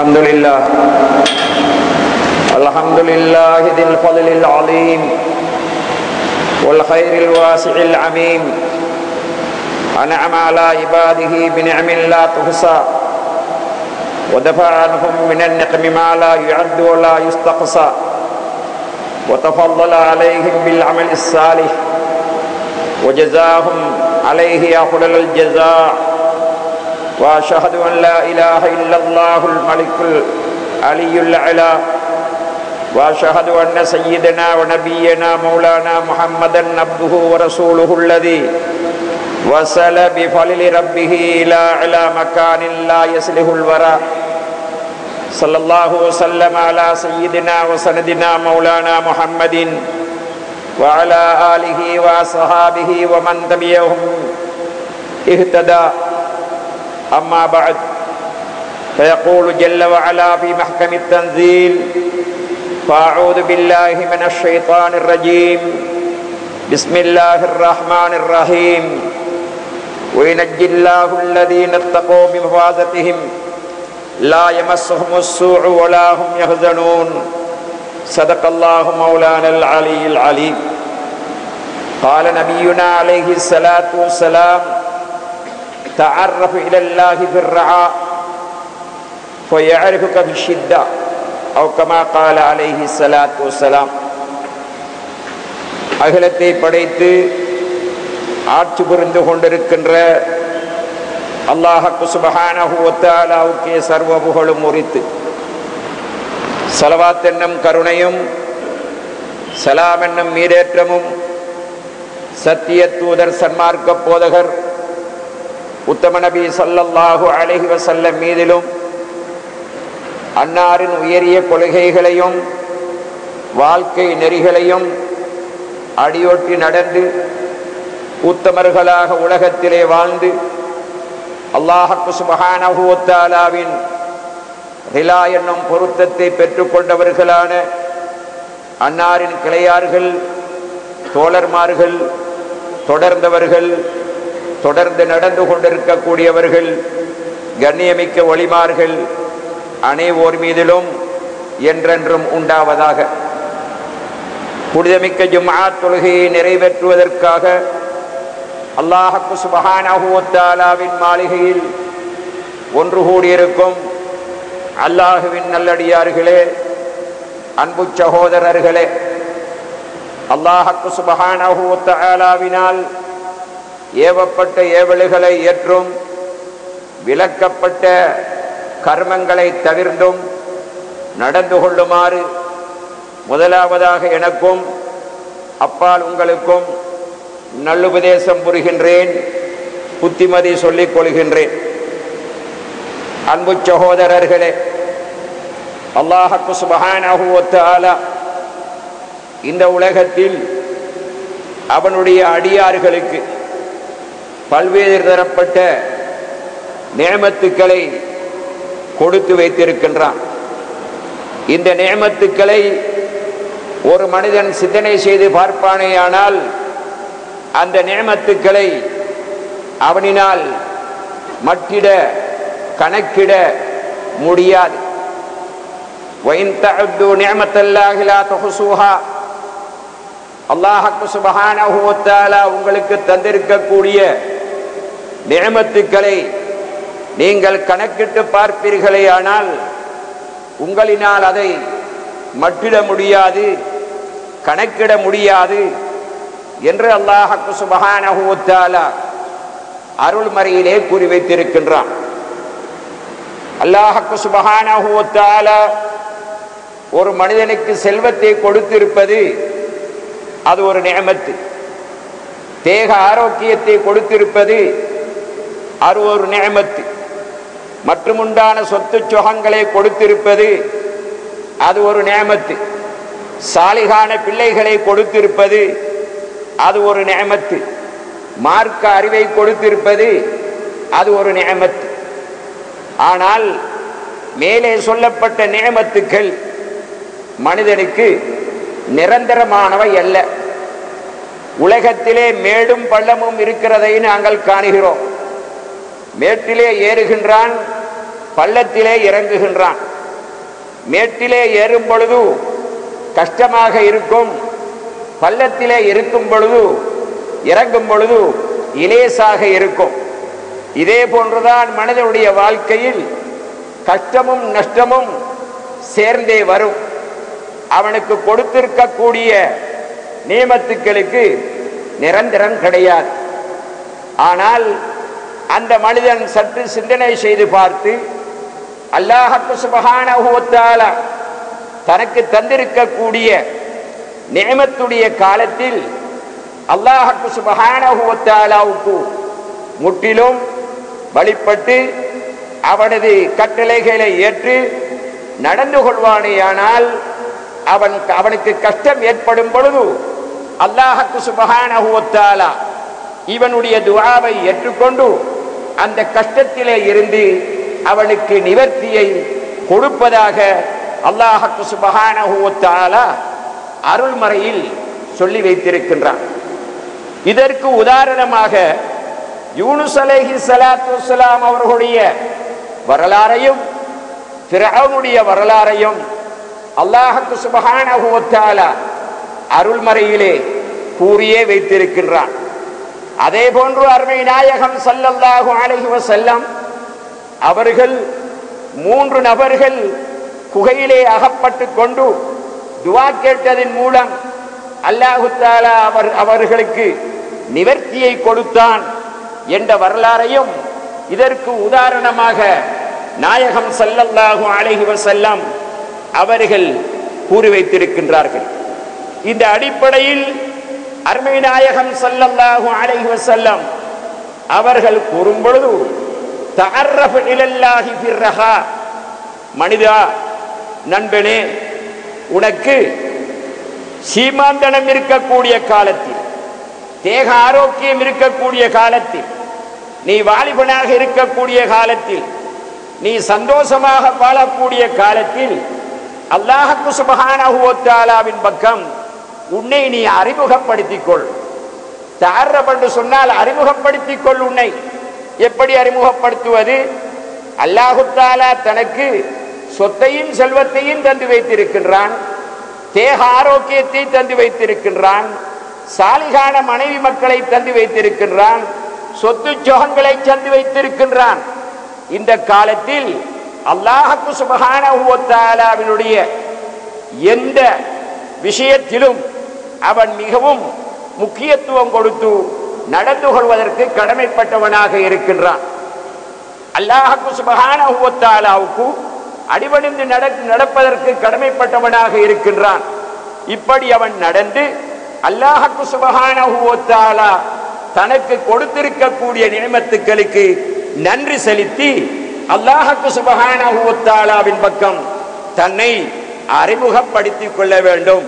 الحمد لله ذي الفضل العظيم والخير الواسع العميم أنعم على عباده بنعم لا تحصى ودفع عنهم من النقم ما لا يعد ولا يستقصى وتفضل عليهم بالعمل الصالح وجزاهم عليه أفضل الجزاء وأشهد أن لا إله إلا الله الملك العلي الأعلى وأشهد أن سيدنا ونبينا مولانا محمدا عبده ورسوله الذي وصل بفضل ربه إلى أعلى مكان لا يصله الورى صلى الله وسلم على سيدنا وسندنا مولانا محمد وعلى آله وأصحابه ومن تبعهم اهتدى أما بعد فيقول جل وعلا في محكم التنزيل فأعوذ بالله من الشيطان الرجيم بسم الله الرحمن الرحيم وينجي الله الذين اتقوا بمفازتهم لا يمسهم السوء ولا هم يحزنون صدق الله مولانا العلي العليم قال نبينا عليه الصلاة والسلام تعرف إلى الله في الرعاء فيعرفك في الشدة أو كما قال عليه الصلاة والسلام அகிலத்தை படைத்து ஆட்சி புரிந்து கொண்டிருக்கின்ற அல்லாஹ் சுப்ஹானஹு வ தஆலாவுக்கே சர்வ புகழும் உரித்து ஸலவாத் என்னும் கருணையும் சலாம் என்னும் மீரேற்றமும் சத்திய தூதர் சன்மார்க்க போதகர் உத்தம நபி ஸல்லல்லாஹு அலைஹி வஸல்லம் மீதிலும் அன்னாரின் உயரிய கொள்கைகளையும் வாழ்க்கை நெறிகளையும் அடியொற்றி நடந்து உத்தமர்களாக உலகத்திலே வாழ்ந்து அல்லாஹ் சுப்ஹானஹு வ தஆலாவின் ரிலா என்னும் பொருத்தத்தை பெற்றுக்கொண்டவர்களான அன்னாரின் கிளையார்கள் தோழர்மார்கள் தொடர்ந்தவர்கள் தொடர்ந்து நடந்து கொண்டிருக்கக்கூடியவர்கள் கண்ணியமிக்க ஒளிமார்கள் அனைவோர் மீதிலும் என்றென்றும் உண்டாவதாக. புனிதமிக்க ஜும்ஆத் தொழுகையை நிறைவேற்றுவதற்காக அல்லாஹ் சுப்ஹானஹு வ தஆலாவின் மாளிகையில் ஒன்று கூடியிருக்கும் அல்லாஹுவின் நல்லடியார்களே, அன்பு சகோதரர்களே, அல்லாஹ் சுப்ஹானஹு வ தஆலாவினால் ஏவப்பட்ட ஏவல்களை ஏற்றும் விலக்கப்பட்ட கர்மங்களை தவிர்த்தும் நடந்து கொள்ளுமாறு முதலாவதாக எனக்கும் அப்பால் உங்களுக்கும் நல்லுபதேசம் புரிகின்றேன், புத்திமதி சொல்லிக் கொள்கின்றேன். அன்பு சகோதரர்களே, அல்லாஹ் சுப்ஹானஹு வ தஆலா இந்த உலகத்தில் அவனுடைய அடியார்களுக்கு பல்வேறு தரப்பட்ட நிஅமத்துக்களை கொடுத்து வைத்திருக்கின்றான். இந்த நிஅமத்துக்களை ஒரு மனிதன் சிந்தனை செய்து பார்ப்பானேயானால் அந்த நிஅமத்துக்களை அவனினால் மட்டிட கணக்கிட முடியாது. வஇன் தஅது நிஅமத்தல்லாஹி லா துஹ்ஸூஹா, அல்லாஹ் சுப்ஹானஹு வ தஆலா உங்களுக்கு தந்திருக்கக்கூடிய நிஅமத்துக்களை நீங்கள் கணக்கிட்டு பார்ப்பீர்களேயானால் உங்களினால் அதை மட்டிட முடியாது, கணக்கிட முடியாது என்று அல்லாஹ் சுப்ஹானஹு வ தஆலா அருள்மறையிலே கூறி வைத்திருக்கின்றான். அல்லாஹ் சுப்ஹானஹு வ தஆலா ஒரு மனிதனுக்கு செல்வத்தை கொடுத்திருப்பது அது ஒரு நிஅமத்து. தேக ஆரோக்கியத்தை கொடுத்திருப்பது அது ஒரு நிஅமத்து. மற்றும் உண்டான சொத்து சுகங்களை கொடுத்திருப்பது அது ஒரு நிஅமத்து. சாலிகான பிள்ளைகளை கொடுத்திருப்பது அது ஒரு நிஅமத்து. மார்க்க அறிவை கொடுத்திருப்பது அது ஒரு நிஅமத்து. ஆனால் மேலே சொல்லப்பட்ட நிஅமத்துக்கள் மனிதனுக்கு நிரந்தரமானவை அல்ல. உலகத்திலே மேடும் பள்ளமும் இருக்கிறதை நாங்கள் காணுகிறோம். மேட்டிலே ஏறுகின்றான், பள்ளத்திலே இறங்குகின்றான். மேட்டிலே ஏறும் பொழுது கஷ்டமாக இருக்கும், பள்ளத்திலே இருக்கும் பொழுது இறங்கும் பொழுது இலேசாக இருக்கும். இதே போன்றுதான் மனிதனுடைய வாழ்க்கையில் கஷ்டமும் நஷ்டமும் சேர்ந்தே வரும். அவனுக்கு கொடுத்திருக்கக்கூடிய நியமத்துக்களுக்கு நிரந்தரம் கிடையாது. ஆனால் அந்த மனிதன் சற்று சிந்தனை செய்து பார்த்து அல்லாஹ் சுப்ஹானஹு வ தஆலா தனக்கு தந்திருக்கக்கூடிய நியமத்துடைய காலத்தில் அல்லாஹ் சுப்ஹானஹு வ தஆலாவுக்கு முற்றிலும் வழிபட்டு அவனது கட்டளைகளை ஏற்று நடந்து கொள்வானேயானால் அவனுக்கு கஷ்டம் ஏற்படும் பொழுது அல்லாஹ் சுப்ஹானஹு வ தஆலா இவனுடைய துஆவை ஏற்றுக்கொண்டு அந்த கஷ்டத்திலே இருந்து அவனுக்கு நிவர்த்தியை கொடுப்பதாக அல்லாஹ் சுப்ஹானஹு வ தஆலா அருள்மறையில் சொல்லி வைத்திருக்கின்றான். இதற்கு உதாரணமாக யூனுஸ் அலைஹிஸ்ஸலாத்து வஸ்ஸலாம் அவர்களுடைய வரலாறையும் ஃபிரௌனுடைய வரலாறையும் அல்லாஹ் சுப்ஹானஹு வ தஆலா அருள்மறையிலே கூறியே வைத்திருக்கின்றான். அதே போன்று அருமை நாயகம் ஸல்லல்லாஹு அலைஹி வஸல்லம் அவர்கள் 3 நபர்கள் குகையிலே அகப்பட்டு கொண்டு துஆ கேட்டதின் மூலம் அல்லாஹ் தஆலா அவர்களுக்கு நிவர்த்தியை கொடுத்தான் என்ற வரலாறையும் இதற்கு உதாரணமாக நாயகம் ஸல்லல்லாஹு அலைஹி வஸல்லம் அவர்கள் கூறி வைத்திருக்கின்றார்கள். இந்த அடிப்படையில் அருமை நாயகம் ஸல்லல்லாஹு அலைஹி வஸல்லம் அவர்கள் கூறும் பொழுது தஅர்ரஃப் இலல்லாஹி ஃபிர்ரஹா, மனிதா நண்பனே, உனக்கு சீமாந்தனம் இருக்கக்கூடிய காலத்தில், தேக ஆரோக்கியம் இருக்கக்கூடிய காலத்தில், நீ வாலிபனாக இருக்கக்கூடிய காலத்தில், நீ சந்தோஷமாக வாழக்கூடிய காலத்தில் அல்லாஹ் சுப்ஹானஹு வ தஆலாவின் பக்கம் உன்னை நீ அறிமுகப்படுத்திக் கொள். தஅர்ரஃப் என்று சொன்னால் அறிமுகப்படுத்திக் கொள். உன்னை எப்படி அறிமுகப்படுத்துவது? அல்லாஹ் தஆலா தனக்கு சொத்தையும் செல்வத்தையும் தந்து வைத்திருக்கின்றான், தேக ஆரோக்கியத்தை தந்து வைத்திருக்கின்றான், சாலிகான மனைவி மக்களை தந்து வைத்திருக்கின்றான், சொத்து சுகங்களை தந்து வைத்திருக்கின்றான். இந்த காலத்தில் அல்லாஹ் சுப்ஹானஹு வ தஆலாவினுடைய எந்த விஷயத்திலும் அவன் மிகவும் முக்கியத்துவம் கொடுத்து நடந்து கொள்வதற்கு கடமைப்பட்டவனாக இருக்கின்றான். அல்லாஹ் சுப்ஹானஹு வ தஆலாவுக்கு அடிபணிந்து நடப்பதற்கு கடமைப்பட்டவனாக இருக்கின்றான். இப்படி அவன் நடந்து அல்லாஹ் சுப்ஹானஹு வ தஆலா தனக்கு கொடுத்திருக்கக்கூடிய நியமத்துக்களுக்கு நன்றி செலுத்தி அல்லாஹ் சுப்ஹானஹு வ தஆலாவின் பக்கம் தன்னை அறிமுகப்படுத்திக் கொள்ள வேண்டும்.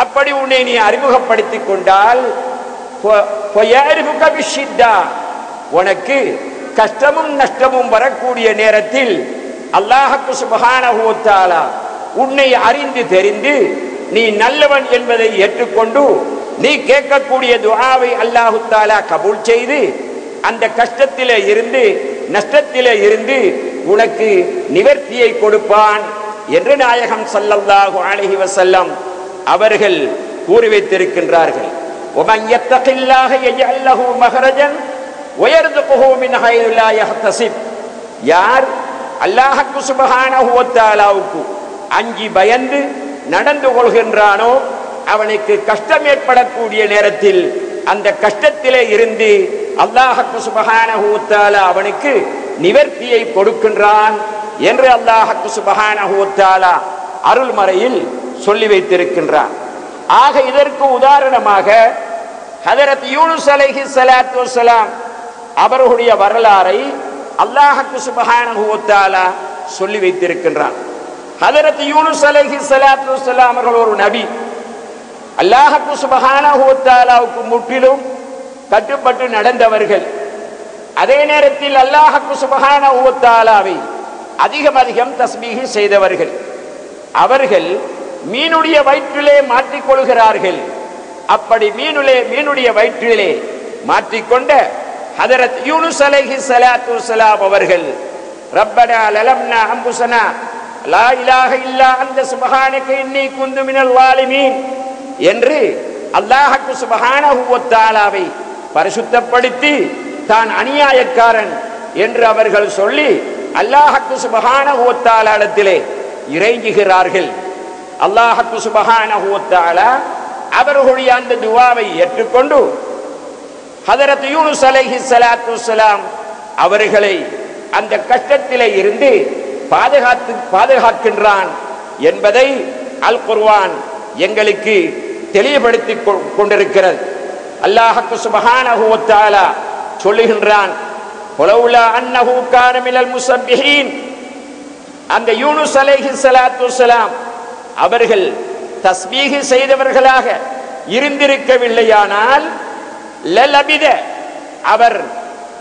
அப்படி உன்னை நீ அறிமுகப்படுத்திக் கொண்டால் உனக்கு கஷ்டமும் நஷ்டமும் வரக்கூடிய நேரத்தில் அல்லாஹ் சுப்ஹானஹு வ தஆலா உன்னை அறிந்து தெரிந்து நீ நல்லவன் என்பதை ஏற்றுக்கொண்டு நீ கேட்கக்கூடிய துஆவை அல்லாஹ் தஆலா கபூல் செய்து அந்த கஷ்டத்திலே இருந்து நஷ்டத்திலே இருந்து உனக்கு நிவர்த்தியை கொடுப்பான் என்று நாயகம் ஸல்லல்லாஹு அலைஹி வஸல்லம் அவர்கள் கூறி வைத்திருக்கின்றார்கள். وَمَنْ يَتَّقِ اللَّهَ يَجْعَلْ لَهُ مَخْرَجًا وَيَرْزُقْهُ مِنْ حَيْثُ لَا يَحْتَسِبُ. யார் அல்லாஹ் சுப்ஹானஹு வ தஆலாவுக்கு அஞ்சி பயந்து நடந்து கொள்கின்றானோ அவனுக்கு கஷ்டம் ஏற்படக்கூடிய நேரத்தில் அந்த கஷ்டத்திலே இருந்து அல்லாஹ் சுப்ஹானஹு வ தஆலா அவனுக்கு நிவர்த்தியை கொடுக்கின்றான் என்று அல்லாஹ் சுப்ஹானஹு வ தஆலா அருள்மறையில் சொல்லி வைத்திருக்கின்றான். ஆக இதற்கு உதாரணமாக ஹஜரத் யூனுஸ் அலைஹிஸ்ஸலாத்து வஸ்ஸலாம் அவர்களுடைய வரலாறை அல்லாஹ் சுப்ஹானஹு வ தஆலா சொல்லி வைத்திருக்கின்றான். ஹஜரத் யூனுஸ் அலைஹிஸ்ஸலாத்து வஸ்ஸலாம் அவர்கள் ஒரு நபி. அல்லாஹ் சுப்ஹானஹு வ தஆலாவுக்கு முற்றிலும் கட்டுப்பட்டு நடந்தவர்கள். அதே நேரத்தில் அல்லாஹ் சுப்ஹானஹு வ தஆலாவை அதிகம் தஸ்பீஹ் செய்தவர்கள். அவர்கள் மீனுடைய வயிற்றிலே மாற்றிக்கொள்கிறார்கள். அப்படி மீனுடைய வயிற்றிலே மாற்றிக்கொண்ட ஹஜரத் யூனுஸ் அலைஹிஸ்ஸலாத்து வஸ்ஸலாம் அவர்கள் ரப்பனா லலம்னா அன்ஃபுஸனா லா இலாஹ இல்லா அன்த சுப்ஹானக இன்னி குன்து மினல் ஸாலிமீன் என்று அல்லாஹ் சுப்ஹானஹு வ தஆலாவை பரிசுத்தப்படுத்தி தான் அநியாயக்காரன் என்று அவர்கள் சொல்லி அல்லாஹ் சுப்ஹானஹு வ தஆலாவிடத்திலே இறைஞ்சுகிறார்கள். அல்லாஹ் சுப்ஹானஹு வ தஆலா அவர்களுடைய அந்த துஆவை ஏற்றுக்கொண்டு ஹஜரத் யூனுஸ் அலைஹிஸ்ஸலாத்து வஸ்ஸலாம் அவர்களை அந்த கஷ்டத்திலே இருந்து பாதுகாக்கின்றான் என்பதை அல் குர்ஆன் எங்களுக்கு தெளிவுபடுத்தி கொண்டிருக்கிறது. அல்லாஹ் சுப்ஹானஹு வ தஆலா சொல்லுகின்றான், வலௌலா அன்னஹு கான மினல் முஸப்பிஹீன், அந்த யூனுஸ் அலைஹிஸ்ஸலாத்து வஸ்ஸலாம் அவர்கள் தஸ்பீஹ் செய்தவர்களாக இருந்திருக்கவில்லையானால் லலபித, அவர்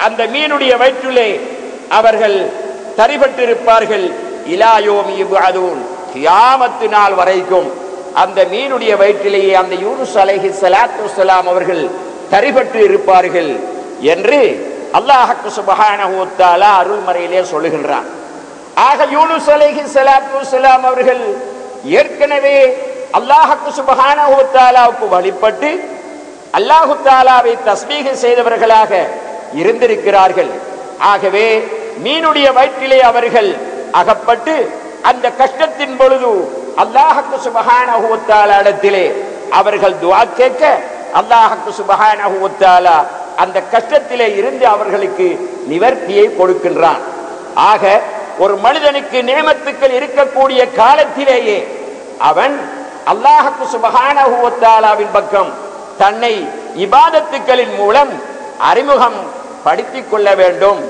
அந்த மீனுடைய வயிற்றிலே அவர்கள் தரிபட்டிருப்பார்கள். இலா யௌமி யுபஅதூன், கியாமத் நாள் வரைக்கும் அந்த மீனுடைய வயிற்றிலேயே அந்த யூனுஸ் அலைஹிஸ்ஸலாத்து வஸ்ஸலாம் அவர்கள் தரிபட்டு இருப்பார்கள் என்று அல்லாஹ் சுப்ஹானஹு வ தஆலா அருள்மறையிலே சொல்லுகின்றான். ஆக யூனுஸ் அலைஹிஸ்ஸலாத்து வஸ்ஸலாம் அவர்கள் ஏற்கனவே அல்லாஹ் சுப்ஹானஹு வ தஆலாவுக்கு வழிபட்டு அல்லாஹ் தஆலாவை தஸ்பீஹ் செய்தவர்களாக இருந்திருக்கிறார்கள். ஆகவே மீனுடைய வயிற்றிலே அவர்கள் அகப்பட்டு அந்த கஷ்டத்தின் பொழுது அல்லாஹ் சுப்ஹானஹு வ தஆலா இடத்திலே அவர்கள் துஆ கேட்க அல்லாஹ் சுப்ஹானஹு வ தஆலா அந்த கஷ்டத்திலே இருந்து அவர்களுக்கு நிவர்த்தியை கொடுக்கின்றான். ஆக ஒரு மனிதனுக்கு நியமத்துக்கள் இருக்கக்கூடிய காலத்திலேயே அவன் அல்லாஹ் சுப்ஹானஹு வ தஆலாவின் பக்கம் தன்னை இபாதத்துக்களின் மூலம் அறிமுகம் படுத்திக் கொள்ள வேண்டும்.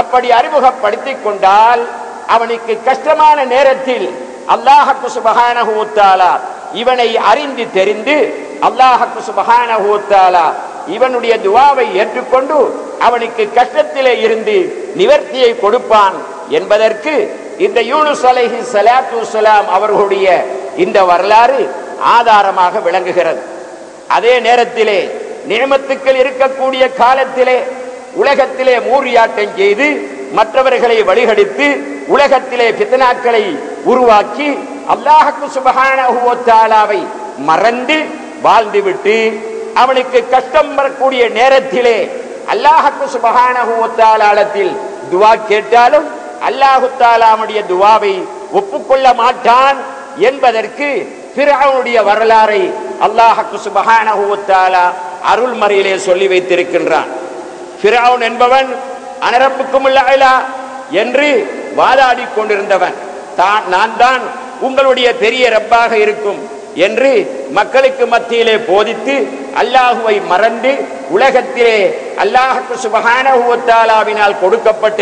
அப்படி அறிமுகப்படுத்திக் கொண்டால் அவனுக்கு கஷ்டமான நேரத்தில் அல்லாஹ் சுப்ஹானஹு வ தஆலா இவனை அறிந்து தெரிந்து அல்லாஹ் சுப்ஹானஹு வ தஆலா இவனுடைய துஆவை ஏற்றுக்கொண்டு அவனுக்கு கஷ்டத்திலே இருந்து நிவர்த்தியை கொடுப்பான் என்பதற்கு இந்த யூனுஸ் அலைஹிஸ்ஸலாத்து வஸ்ஸலாம் அவர்களுடைய இந்த வரலாறு ஆதாரமாக விளங்குகிறது. அதே நேரத்திலே நியமத்துக்கள் இருக்கக்கூடிய காலத்திலே உலகத்திலே மூரியாட்டம் செய்து மற்றவர்களை வழிகடித்து உலகத்திலே ஃபித்னாக்களை உருவாக்கி அல்லாஹ் சுப்ஹானஹு வ தஆலாவை மறந்து வாழ்ந்துவிட்டு அவனுக்கு கஷ்டம் வரக்கூடிய நேரத்திலே அல்லாஹ் சுப்ஹானஹு வ தஆலாவிடத்தில் துஆ கேட்டாலும் அல்லாஹ் தஆலாவுடைய துஆவை ஒப்புக்கொள்ள மாட்டான் என்பதற்கு ஃபிர்அவுனுடைய வரலாறை அல்லாஹ் சுப்ஹானஹு வ தஆலா அருள்மறையிலே சொல்லி வைத்திருக்கின்றான். ஃபிர்அவுன் என்பவன் அனரப்புக்குமுல் அலா என்று வாதாடி கொண்டிருந்தவன். நான் தான் உங்களுடைய பெரிய ரப்பாக இருக்கும் என்று மக்களுக்கு மத்தியிலே போதித்து அல்லாஹுவை மறந்து உலகத்திலே அல்லாஹ் சுப்ஹானஹு வ தஆலாவினால் கொடுக்கப்பட்ட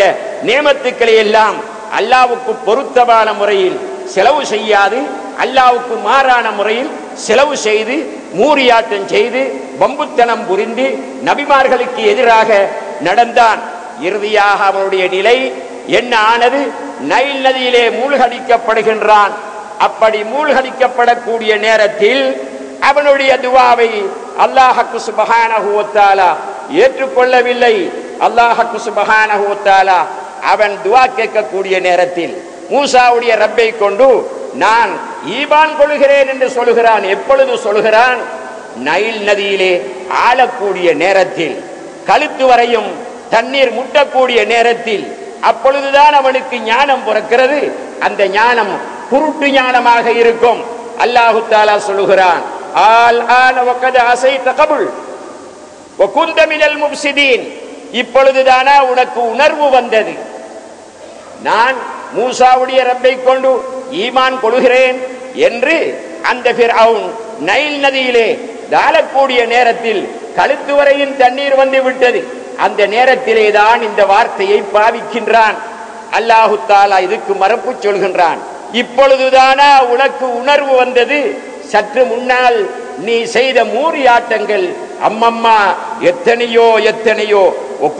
நியமத்துக்களை எல்லாம் அல்லாஹ்வுக்கு பொருத்தமான முறையில் செலவு செய்யாது அல்லாஹ்வுக்கு மாறான முறையில் செலவு செய்து மூரியாட்டம் செய்து வம்புத்தனம் புரிந்து நபிமார்களுக்கு எதிராக நடந்தான். இறுதியாக அவனுடைய நிலை என்ன ஆனது? நைல் நதியிலே மூழ்கடிக்கப்படுகின்றான். அப்படி மூழ்கடிக்கப்படக்கூடிய நேரத்தில் அவனுடைய துஆவை அல்லாஹ் சுப்ஹானஹு வ தஆலா ஏற்றுக்கொள்ளவில்லை. அல்லாஹ் சுப்ஹானஹு வ தஆலா அவன் துஆ கேட்கக்கூடிய நேரத்தில் மூசாவுடைய ரப்பை கொண்டு நான் ஈமான் கொள்கிறேன் என்று சொல்கிறான். எப்பொழுது சொல்கிறான்? நைல் நதியிலே ஆளக்கூடிய நேரத்தில், கழுத்து வரையும் தண்ணீர் முட்டக்கூடிய நேரத்தில். அப்பொழுதுதான் அவனுக்கு ஞானம் பிறக்கிறது. அந்த ஞானம் குருட்டு ஞானமாக இருக்கும். அல்லாஹு தஆலா சொல்கிறான், ஆல் ஆன வகத அஸைத கபுல் வ குன்த மினல் முஃப்ஸிதீன், இப்பொழுதுதானா உனக்கு உணர்வு வந்தது. நான் மூசாவுடைய ரப்பை கொண்டு ஈமான் கொள்கிறேன் என்று அந்த ஃபிர்அவுன் நைல் நதியிலே தாழக்கூடிய நேரத்தில் கழுத்து வரையின் தண்ணீர் வந்து விட்டது. அந்த நேரத்திலே தான் இந்த வார்த்தையை பாவிக்கின்றான். அல்லாஹு தஆலா இதுக்கு மறுப்பு சொல்கின்றான். இப்பொழுதுதானா உனக்கு உணர்வு வந்தது? சற்று முன்னால் நீ செய்த மூரியாட்டங்கள் அம்மம்மா எத்தனையோ எத்தனையோ.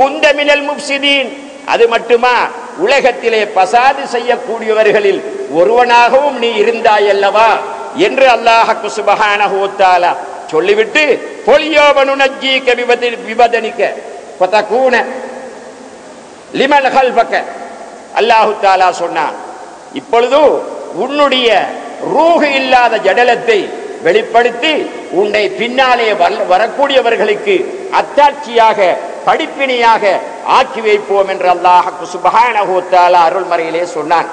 குந்த மினல் முஃப்ஸிதீன், அது மட்டுமா, உலகத்திலே பசாது செய்யக்கூடியவர்களில் ஒருவனாகவும் நீ இருந்தாய் அல்லவா என்று அல்லாஹ் சுப்ஹானஹு வ தஆலா சொல்லிவிட்டு பொலியோபனுனஜ்ஜீக விபதனிக்க ஃபதகூன லிமன் கல்ஃபக, அல்லாஹ் தஆலா சொன்னான், இப்பொழுது உன்னுடைய ரூஹ் இல்லாத ஜடலத்தை வெளிப்படுத்தி உன்னை பின்னாலே வரக்கூடியவர்களுக்கு அத்தாட்சியாக படிப்பினையாக ஆக்கி வைப்போம் என்று அல்லாஹ் சுப்ஹானஹு வ தஆலா அருள்மறையிலே சொன்னான்.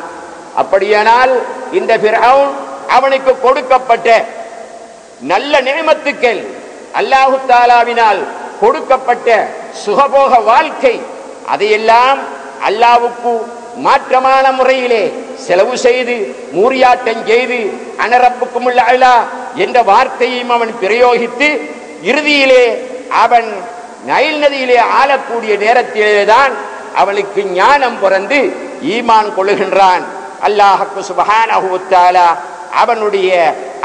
அப்படியானால் இந்த ஃபிர்அவுன் அவனுக்கு கொடுக்கப்பட்ட நல்ல நியமத்துக்கள், அல்லாஹு தஆலாவினால் கொடுக்கப்பட்ட சுகபோக வாழ்க்கை, அதையெல்லாம் அல்லாஹ்வுக்கு மாற்றமான முறையிலே செலவு செய்து மூரியாட்டம் செய்து அனரப்புக்குமுல் அலா என்ற வார்த்தையும் அவன் பிரயோகித்து இறுதியிலே அவன் நைல் நதியிலே ஆளக்கூடிய நேரத்திலேதான் அவனுக்கு ஞானம் பிறந்து ஈமான் கொள்ளுகின்றான். அல்லாஹ் சுப்ஹானஹு வ தஆலா அவனுடைய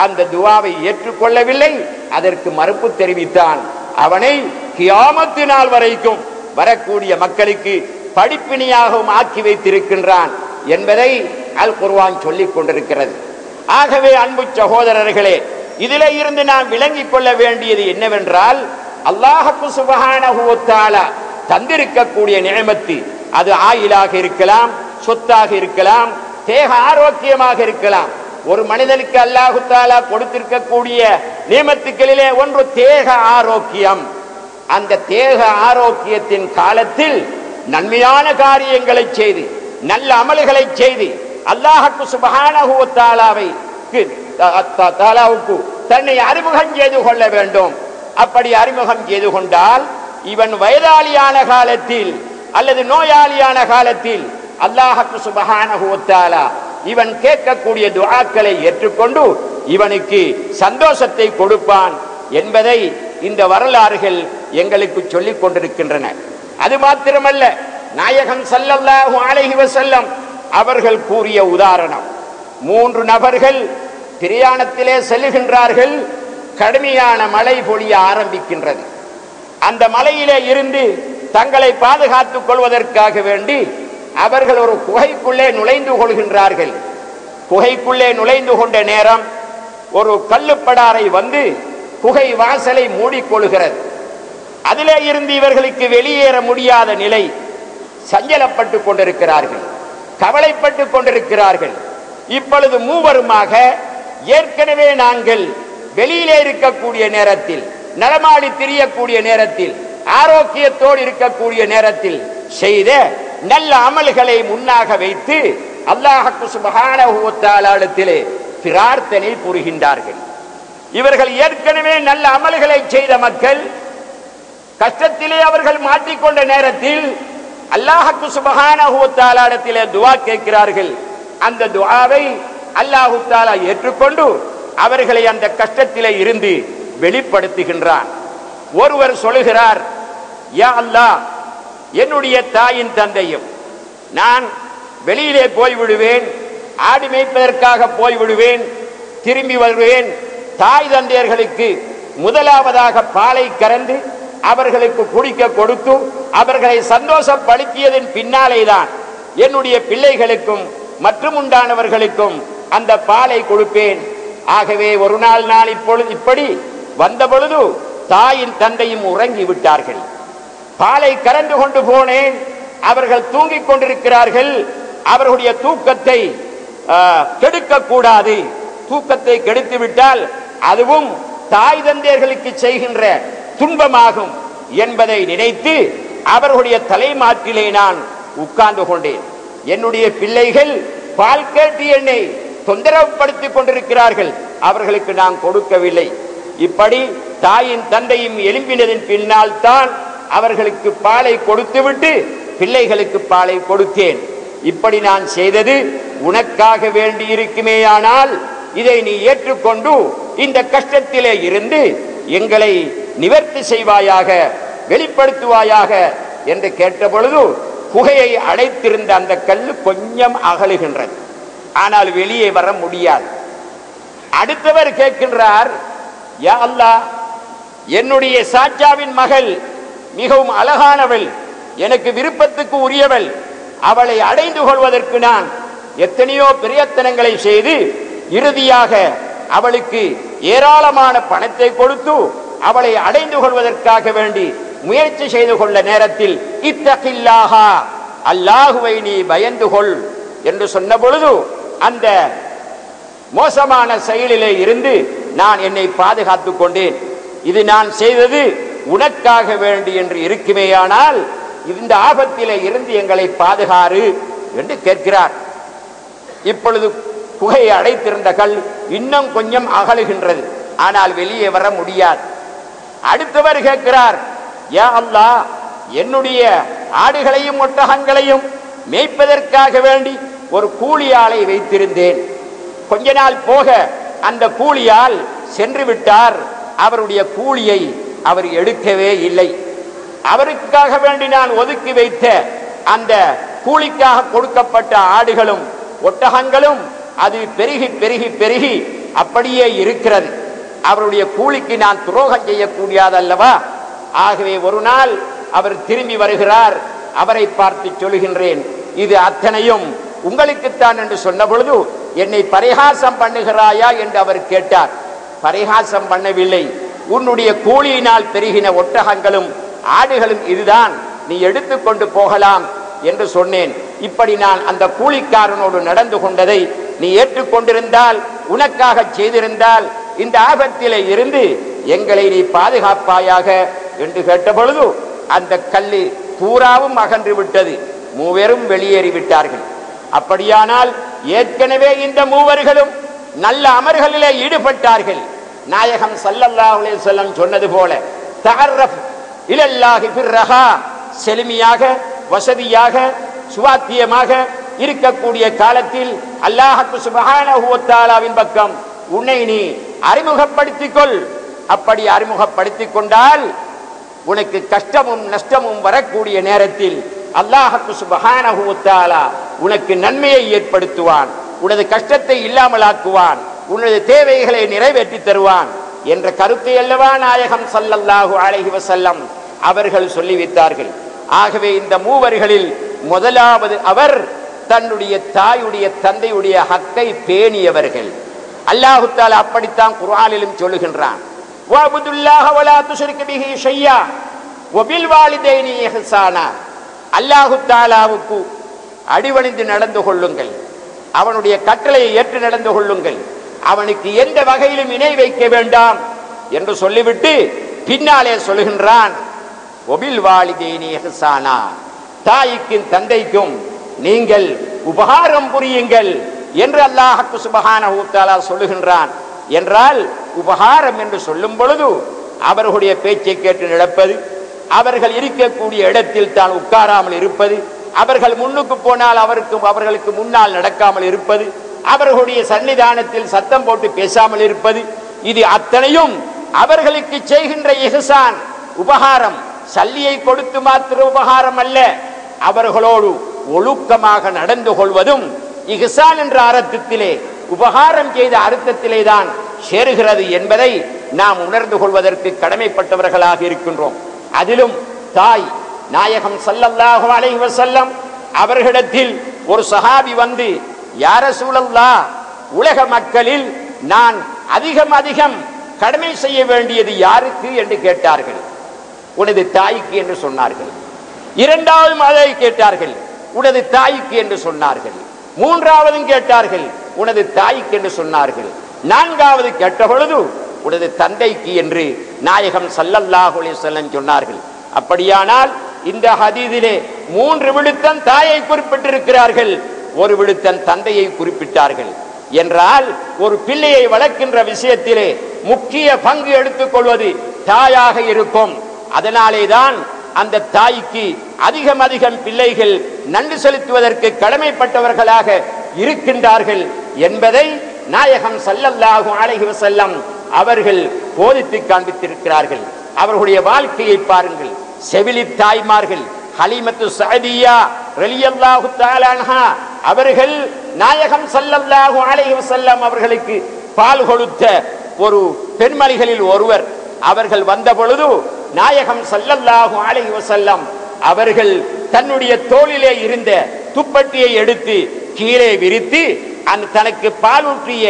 அந்த துஆவை ஏற்றுக்கொள்ளவில்லை, அதற்கு மறுப்பு தெரிவித்தான். அவனை கியாமத்து நாள் வரைக்கும் வரக்கூடிய மக்களுக்கு படிப்பினையாகவும் ஆக்கி வைத்திருக்கின்றான் என்பதை அல் குர்ஆன் சொல்லிக் கொண்டிருக்கிறது. ஆகவே அன்பு சகோதரர்களே, இதிலே இருந்து நாம் விளங்கிக் கொள்ள வேண்டியது என்னவென்றால், அல்லாஹ் சுப்ஹானஹு வ தஆலா தந்திருக்கக்கூடிய நியமத்து, அது ஆயிலாக இருக்கலாம், சொத்தாக இருக்கலாம், தேக ஆரோக்கியமாக இருக்கலாம். ஒரு மனிதனுக்கு அல்லாஹ் தஆலா கொடுத்திருக்கக்கூடிய நியமத்துக்களிலே ஒன்று தேக ஆரோக்கியம். அந்த தேக ஆரோக்கியத்தின் காலத்தில் நன்மையான காரியங்களை செய்து நல்ல அமல்களை செய்து அல்லாஹ் சுப்ஹானஹு வ தஆலாவுக்கு தன்னை அறிமுகம் செய்து கொள்ள வேண்டும். அப்படி அறிமுகம் செய்து கொண்டால் இவன் வயதாளியான காலத்தில் அல்லது நோயாளியான காலத்தில் அல்லாஹ் சுப்ஹானஹு வ தஆலா இவன் கேட்கக்கூடிய துஆக்களை ஏற்றுக்கொண்டு இவனுக்கு சந்தோஷத்தை கொடுப்பான் என்பதை இந்த வரலாறுகள் எங்களுக்கு சொல்லிக் கொண்டிருக்கின்றன. அது மாத்திரமல்ல, நாயகம் ஸல்லல்லாஹு அலைஹி வஸல்லம் அவர்கள் கூறிய உதாரணம், 3 நபர்கள் பிரயாணத்திலே செல்லுகின்றார்கள். கடுமையான மழை பொழிய ஆரம்பிக்கின்றது. அந்த மலையிலே இருந்து தங்களை பாதுகாத்துக் கொள்வதற்காக வேண்டி அவர்கள் ஒரு குகைக்குள்ளே நுழைந்து கொள்கின்றார்கள். குகைக்குள்ளே நுழைந்து கொண்ட நேரம் ஒரு கல்லுப்படாரை வந்து குகை வாசலை மூடிக்கொள்கிறது. அதிலே இருந்து இவர்களுக்கு வெளியேற முடியாத நிலை. சஞ்சலப்பட்டு கொண்டிருக்கிறார்கள், கவலைப்பட்டு கொண்டிருக்கிறார்கள். இப்பொழுது மூவருமாக ஏற்கனவே நாங்கள் வெளியிலே இருக்கக்கூடிய நேரத்தில், நடமாடி திரியக்கூடிய நேரத்தில், ஆரோக்கியத்தோடு இருக்கக்கூடிய நேரத்தில் செய்த நல்ல அமல்களை முன்னாக வைத்து அல்லாஹ் சுப்ஹானஹு வ தஆலாவிடத்திலே பிரார்த்தனை புரிகின்றார்கள். இவர்கள் ஏற்கனவே நல்ல அமல்களை செய்த மக்கள் கஷ்டத்திலே அவர்கள் மாட்டிக்கொண்ட நேரத்தில் அல்லாஹ் சுப்ஹானஹு வ தஆலாவிடத்திலே துஆ கேட்கிறார்கள். அந்த துஆவை அல்லாஹ் தஆலா ஏற்றுக்கொண்டு அவர்களை அந்த கஷ்டத்திலே இருந்து வெளிப்படுத்துகின்றான். ஒருவர் சொல்கிறார், யா அல்லாஹ், என்னுடைய தாயின் தந்தையும் நான் வெளியிலே போய்விடுவேன், ஆடு மேய்ப்பதற்காக போய்விடுவேன், திரும்பி வருவேன். தாய் தந்தையர்களுக்கு முதலாவதாக பாலை கறந்து அவர்களுக்கு குடிக்க கொடுத்து அவர்களை சந்தோஷப்படுத்தியதன் பின்னாலேதான் என்னுடைய பிள்ளைகளுக்கும் மற்றும் உண்டானவர்களுக்கும் அந்த பாலை கொடுப்பேன். ஆகவே ஒரு நாள் நான் இப்படி வந்த பொழுது தாயின் தந்தையும் உறங்கி விட்டார்கள். பாலை கறந்து கொண்டு போனேன், அவர்கள் தூங்கிக் கொண்டிருக்கிறார்கள். அவர்களுடைய தூக்கத்தை கெடுக்க கூடாது, தூக்கத்தை கெடுத்து விட்டால் அதுவும் தாய் தந்தையர்களுக்கு செய்கின்ற துன்பமாகும் என்பதை நினைத்து அவர்களுடைய தலைமாட்டிலே நான் உட்கார்ந்து கொண்டேன். என்னுடைய பிள்ளைகள் பால் கேட்டு என்னை தொந்தரவுப்படுத்திக் கொண்டிருக்கிறார்கள், அவர்களுக்கு நான் கொடுக்கவில்லை. இப்படி தாயின் தந்தையும் எழும்பினதின் பின்னால் தான் அவர்களுக்கு பாலை கொடுத்துவிட்டு பிள்ளைகளுக்கு பாலை கொடுத்தேன். இப்படி நான் செய்தது உனக்காக வேண்டி இருக்குமேயானால் இதை நீ ஏற்றுக்கொண்டு இந்த கஷ்டத்திலே இருந்து எங்களை நிவர்த்தி செய்வாயாக, வெளிப்படுத்துவாயாக என்று கேட்ட பொழுது குகையை அடைத்திருந்த அந்த கல்லு கொஞ்சம் அகலுகின்றது, ஆனால் வெளியே வர முடியாது. அடுத்தவர் கேட்கின்றார், யா அல்லாஹ், என்னுடைய சாச்சாவின் மகள் மிகவும் அழகானவள், எனக்கு விருப்பத்துக்கு உரியவள், அவளை அடைந்து கொள்வதற்கு நான் எத்தனையோ பிரயத்தனங்களை செய்து இறுதியாக அவளுக்கு ஏராளமான பணத்தை கொடுத்து அவளை அடைந்து கொள்வதற்காக வேண்டி முயற்சி செய்து கொள்ள நேரத்தில் இத்தகில்லாஹா, அல்லாஹுவை நீ பயந்து கொள் என்று சொன்ன பொழுது அந்த மோசமான செயலிலே இருந்து நான் என்னை பாதுகாத்துக் கொண்டேன். இது நான் செய்தது உனக்காக வேண்டி என்று இருக்குமேயானால் இந்த ஆபத்திலே இருந்து எங்களை பாதுகாரு என்று கேட்கிறார். இப்பொழுது குகையை அடைத்திருந்த கல் இன்னும் கொஞ்சம் அகலுகின்றது, ஆனால் வெளியே வர முடியாது. அடுத்தவர் கேட்கிறார், யா அல்லாஹ், என்னுடைய ஆடுகளையும் ஒட்டகங்களையும் மேய்ப்பதற்காக வேண்டி ஒரு கூலியாளை வைத்திருந்தேன். கொஞ்ச நாள் போக அந்த கூலியால் சென்று விட்டார். அவருடைய கூலியை அவர் எடுக்கவே இல்லை. அவருக்காக வேண்டி நான் ஒதுக்கி வைத்த அந்த கூலிக்காக கொடுக்கப்பட்ட ஆடுகளும் ஒட்டகங்களும் அது பெருகி பெருகி பெருகி அப்படியே இருக்கிறது. அவருடைய கூலிக்கு நான் துரோகம் செய்யக்கூடியதல்லவா? ஆகவே ஒரு நாள் அவர் திரும்பி வருகிறார். அவரை பார்த்து சொல்கின்றேன், இது அத்தனையும் உங்களுக்குத்தான் என்று சொன்ன பொழுது என்னை பரிகாசம் பண்ணுகிறாயா என்று அவர் கேட்டார். பரிகாசம் பண்ணவில்லை, உன்னுடைய கூலியினால் பெருகின ஒட்டகங்களும் ஆடுகளும் இதுதான், நீ எடுத்துக்கொண்டு போகலாம் என்று சொன்னேன். இப்படி நான் அந்த கூலிக்காரனோடு நடந்து கொண்டதை நீ ஏற்றுக்கொண்டிருந்தால், உனக்காக செய்திருந்தால் இந்த ஆபத்திலே இருந்து எங்களை நீ பாதுகாப்பாயாக என்று கேட்ட பொழுது அந்த கல்லு பூராவும் அகன்று விட்டது. மூவரும் வெளியேறிவிட்டார்கள். அப்படியானால் ஏற்கனவே இந்த மூவர்களும் நல்ல அமர்களிலே ஈடுபட்டார்கள். நாயகம் ஸல்லல்லாஹு அலைஹி வஸல்லம் சொன்னது போல தஅர்ரஃப் இலல்லாஹி பிர்ரஹா, செழுமையாக வசதியாக சுவாத்தியமாக இருக்கக்கூடிய காலத்தில் அல்லாஹ் சுப்ஹானஹு வ தஆலாவின் பக்கம் உன்னை நீ அறிமுகப்படுத்திக் கொள். அப்படி அறிமுகப்படுத்திக் கொண்டால் உனக்கு கஷ்டமும் நஷ்டமும் வரக்கூடிய நேரத்தில் அல்லாஹ் சுப்ஹானஹு வ தஆலா உனக்கு நன்மையை ஏற்படுத்துவான், உனது கஷ்டத்தை இல்லாமல் ஆக்குவான், உனது தேவைகளை நிறைவேற்றி தருவான் என்ற கருத்தை அல்லவா நாயகம் ஸல்லல்லாஹு அலைஹி வஸல்லம் அவர்கள் சொல்லி வைத்தார்கள். ஆகவே இந்த மூவர்களில் முதலாவது அவர் தன்னுடைய தாயுடைய தந்தையுடைய ஹக்கை பேணியவர்கள். அல்லாஹ் தஆலா அப்படித்தான் குர்ஆனிலும் சொல்லுகின்றான், வஅபுதுல்லாஹ வலா துஷ்ரிகு பிஹி ஷையா வபில் வாலிதைனி இஹ்சானா. அல்லாஹ் தஆலாவுக்கு அடிபணிந்து நடந்து கொள்ளுங்கள், அவனுடைய கட்டளையை ஏற்று நடந்து கொள்ளுங்கள், அவனுக்கு எந்த வகையிலும் இணை வைக்க வேண்டாம் என்று சொல்லிவிட்டு பின்னாலே சொல்லுகின்றான், வபில் வாலிதைனி இஹ்சானா, தாய்க்கும் தந்தைக்கும் நீங்கள் உபகாரம் புரியுங்கள் என்று அல்லாஹ் சுப்ஹானஹு வ தஆலா சொல்லுகின்றான். என்றால் உபகாரம் என்று சொல்லும் பொழுது அவர்களுடைய பேச்சை கேட்டு நடப்பது, அவர்கள் இருக்கக்கூடிய இடத்தில் தான் உட்காராமல் இருப்பது, அவர்கள் முன்னுக்கு போனால் அவர்களுக்கு முன்னால் நடக்காமல் இருப்பது, அவர்களுடைய சன்னிதானத்தில் சத்தம் போட்டு பேசாமல் இருப்பது, இது அத்தனையும் அவர்களுக்கு செய்கின்ற இஹ்சான் உபகாரம். சல்லியை கொடுத்து மாத்திர உபகாரம் அல்ல, அவர்களோடு ஒழுக்கமாக நடந்து கொள்வதும் இஹ்சான் என்ற அர்த்தத்திலே உபகாரம் செய்த அர்த்தத்திலே தான் சேருகிறது என்பதை நாம் உணர்ந்து கொள்வதற்கு கடமைப்பட்டவர்களாக இருக்கின்றோம். அதிலும் தாய் நாயகம் ஸல்லல்லாஹு அலைஹி வஸல்லம் அவர்களிடத்தில் ஒரு சஹாபி வந்து, யா ரசூலல்லாஹ், உலக மக்களில் நான் அதிகம் கடமை செய்ய வேண்டியது யாருக்கு என்று கேட்டார்கள். உனது தாய்க்கு என்று சொன்னார்கள். இரண்டாவது அதை கேட்டார்கள், உனது தாய்க்கு என்று சொன்னார்கள். மூன்றாவதும் கேட்டார்கள், உனது தாய்க்கு என்று சொன்னார்கள். நான்காவது கேட்ட பொழுது உனது தந்தைக்கு என்று நாயகம் ஸல்லல்லாஹு அலைஹி வஸல்லம் சொன்னார்கள். அப்படியானால் இந்த ஹதீஸிலே 3 விழுத்தம் தாயை குறிப்பிட்டிருக்கிறார்கள், ஒரு விழுத்தம் தந்தையை குறிப்பிட்டார்கள். என்றால் ஒரு பிள்ளையை வளர்க்கின்ற விஷயத்திலே முக்கிய பங்கு எடுத்துக் கொள்வது தாயாக இருக்கும். அதனாலேதான் அந்த தாய்க்கு அதிகம் பிள்ளைகள் நன்றி செலுத்துவதற்கு கடமைப்பட்டவர்களாக இருக்கின்றார்கள் என்பதை நாயகம் ஸல்லல்லாஹு அலைஹி வஸல்லம் அவர்கள் போதித்து காண்பித்திருக்கிறார்கள். அவர்களுடைய வாழ்க்கையை பாருங்கள். செவிலி தாய்மார்கள் ஹலீமத்து ஸஅதிய்யா ரலியல்லாஹு தஆலா அன்ஹா அவர்கள் நாயகம் ஸல்லல்லாஹு அலைஹி வஸல்லம் அவர்களுக்கு பால் கொடுத்த ஒரு பெண்மணிகளில் ஒருவர். அவர்கள் வந்த பொழுது நாயகம் ஸல்லல்லாஹு அலைஹி வஸல்லம் அவர்கள் தன்னுடைய தோளிலே இருந்த துப்பட்டியை எடுத்து கீழே விரித்து அந்த தனக்கு பாலூற்றிய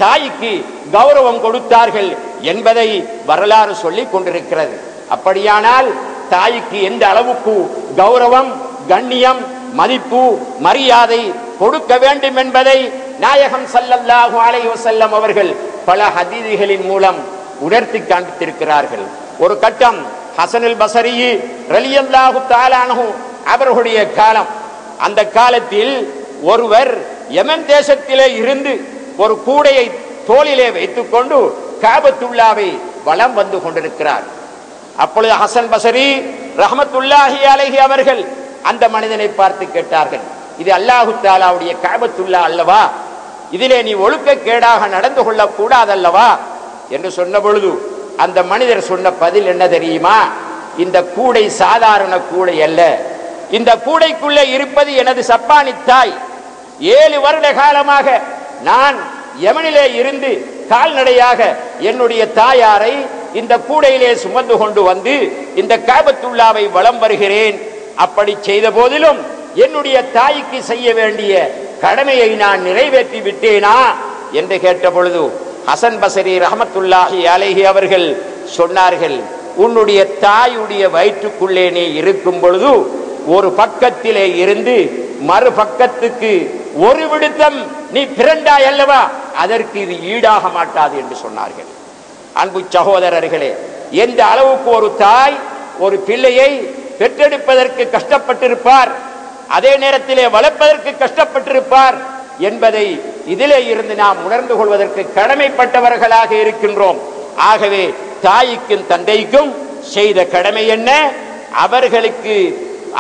தாய்க்கு கௌரவம் கொடுத்தார்கள் என்பதை வரலாறு சொல்லிக் கொண்டிருக்கிறது. அப்படியானால் தாய்க்கு எந்த அளவுக்கு கௌரவம், கண்ணியம், மதிப்பு, மரியாதை கொடுக்க வேண்டும் என்பதை நாயகம் ஸல்லல்லாஹு அலைஹி வஸல்லம் அவர்கள் பல ஹதீஸ்களின் மூலம் உணர்த்தி காண்பித்திருக்கிறார்கள். ஒரு கட்டம் ஹசனுல் பஸரி ரலியல்லாஹு தஆலா அன்ஹு அவர்களுடைய காலம். அந்த காலத்தில் ஒருவர் யமன் தேசத்திலே இருந்து ஒரு கூடையை தோளிலே வைத்துக் கொண்டு காபத்துல்லாவை வலம் வந்து கொண்டிருக்கிறார். அப்பொழுது ஹசன் பஸரி ரஹ்மத்துல்லாஹி அலைஹி அவர்கள் அந்த மனிதனை பார்த்து கேட்டார்கள், இது அல்லாஹு தஆலாவுடைய காபத்துல்லா அல்லவா? இதிலே நீ ஒழுக்கக்கேடாக நடந்து கொள்ள கூடாதல்லவா என்று சொன்ன பொழுது அந்த மனிதர் சொன்ன பதில் என்ன தெரியுமா? இந்த கூடை சாதாரண கூடை அல்ல. இந்த கூடைக்குள்ளே இருப்பது எனது சப்பானி தாய். 7 வருட காலமாக நான் யமனிலே இருந்து கால்நடையாக என்னுடைய தாயாரை இந்த கூடையிலே சுமந்து கொண்டு வந்து இந்த காபத்துல்லாவை வலம் வருகிறேன். அப்படி செய்த போதிலும் என்னுடைய தாய்க்கு செய்ய வேண்டிய கடமையை நான் நிறைவேற்றி விட்டேனா என்று கேட்ட பொழுது ஹசன் பஸரி ரஹ்மத்துல்லாஹி அலைஹி அவர்கள் சொன்னார்கள், உன்னுடைய தாயுடைய வயிற்றுக்குள்ளே நீ இருக்கும் பொழுது ஒரு பக்கத்திலே இருந்து மறுபக்கத்துக்கு ஒரு விடுத்தம் நீ பிறண்டாய் அல்லவா, அதற்கு இது ஈடாக மாட்டாது என்று சொன்னார்கள். அன்பு சகோதரர்களே, எந்த அளவுக்கு ஒரு தாய் ஒரு பிள்ளையை பெற்றெடுப்பதற்கு கஷ்டப்பட்டிருப்பார், அதே நேரத்திலே வளர்ப்பதற்கு கஷ்டப்பட்டிருப்பார் என்பதை இதிலே இருந்து நாம் உணர்ந்து கொள்வதற்கு கடமைப்பட்டவர்களாக இருக்கின்றோம். ஆகவே தாய்க்கும் தந்தைக்கும் செய்த கடமை என்ன? அவர்களுக்கு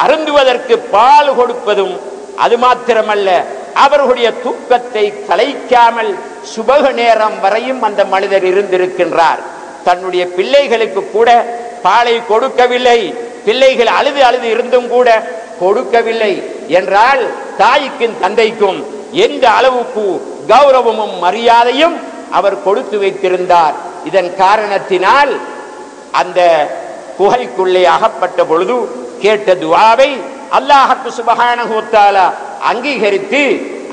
அருந்துவதற்கு பால் கொடுப்பதும், அது மாத்திரமல்ல அவர்களுடைய தூக்கத்தை கலைக்காமல் சுபக நேரம் வரையும் அந்த மனிதர் இருந்திருக்கின்றார். தன்னுடைய பிள்ளைகளுக்கு கூட பாலை கொடுக்கவில்லை, பிள்ளைகள் அழுது அழுது இருந்தும் கூட கொடுக்கவில்லை என்றால் தாய்க்கும் தந்தைக்கும் எந்த அளவுக்கு கௌரவமும் மரியாதையும் அவர் கொடுத்து வைத்திருந்தார். இதன் காரணத்தினால் அந்த குகைக்குள்ளே அகப்பட்ட பொழுது கேட்ட துஆவை அல்லாஹ் சுப்ஹானஹு வ தஆலா அங்கீகரித்து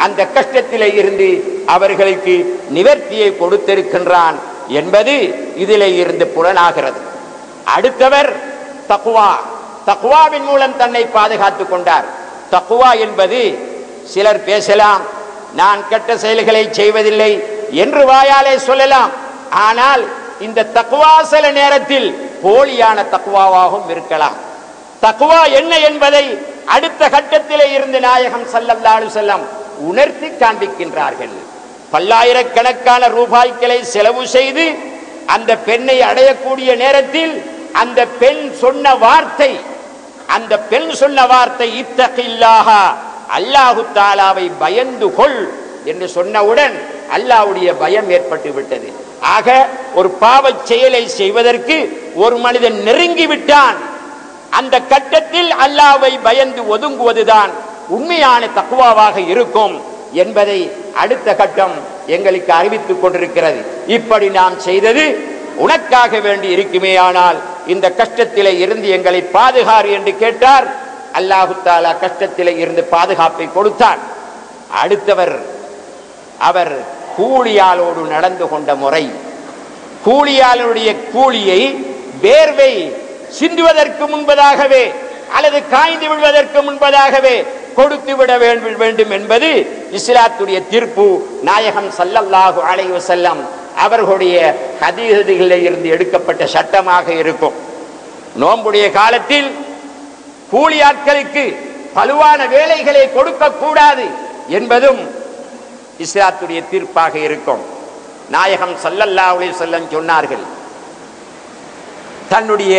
அந்த கஷ்டத்திலே இருந்து அவர்களுக்கு நிவர்த்தியை கொடுத்திருக்கின்றான் என்பது இதிலே இருந்து புலனாகிறது. அடுத்தவர் தக்வா. தக்வாவின் மூலம் தன்னை பாதுகாத்துக் கொண்டார். தக்வா என்பது சிலர் பேசலாம், நான் கெட்ட செயல்களை செய்வதில்லை என்று வாயாலே சொல்லலாம். ஆனால் இந்த தக்வா சில நேரத்தில் போலியான தக்வாவாகவும் இருக்கலாம். தக்வா என்ன என்பதை அடுத்த கட்டத்திலே இருந்து நாயகம் ஸல்லல்லாஹு அலைஹி வஸல்லம் உணர்த்தி காண்பிக்கின்றார்கள். பல்லாயிரக்கணக்கான ரூபாய்களை செலவு செய்து அந்த பெண்ணை அடையக்கூடிய நேரத்தில் அந்த பெண் சொன்ன வார்த்தை இத்தகில்லாஹ, அல்லாஹு தஆலாவை பயந்து கொள் என்று சொன்னவுடன் அல்லாஹ்வுடைய பயம் ஏற்பட்டு விட்டது. ஆக ஒரு பாவச் செயலை செய்வதற்கு ஒரு மனிதன் நெருங்கி விட்டான். அந்த கட்டத்தில் அல்லாஹ்வை பயந்து ஒதுங்குவதுதான் உண்மையான தக்வாவாக இருக்கும் என்பதை அடுத்த கட்டம் எங்களுக்கு அறிவித்துக் கொண்டிருக்கிறது. இப்படி நாம் செய்தது உனக்காக வேண்டி இருக்குமே, ஆனால் இந்த கஷ்டத்திலே இருந்து எங்களை பாதுகார் என்று கேட்டார். அல்லாஹு தஆலா கஷ்டத்திலே இருந்து பாதுகாப்பை கொடுத்தார். அடுத்தவர் அவர் கூலியாளோடு நடந்து கொண்ட முறை. கூலியாளுடைய கூலியை வேர்வை சிந்துவதற்கு முன்பதாகவே அல்லது காய்ந்து விடுவதற்கு முன்பதாகவே கொடுத்து விட வேண்டும் என்பது இஸ்லாத்துடைய தீர்ப்பு. நாயகம் ஸல்லல்லாஹு அலைஹி வஸல்லம் அவர்களுடைய ஹதீஸ்களில் இருந்து எடுக்கப்பட்ட சட்டமாக இருக்கும். நோன்புடைய காலத்தில் கூலி ஆட்களுக்கு பலுவான வேலைகளை கொடுக்க கூடாது என்பதும் இஸ்லாத்துடைய தீர்ப்பாக இருக்கும். நாயகம் ஸல்லல்லாஹு அலைஹி வஸல்லம் சொன்னார்கள், தன்னுடைய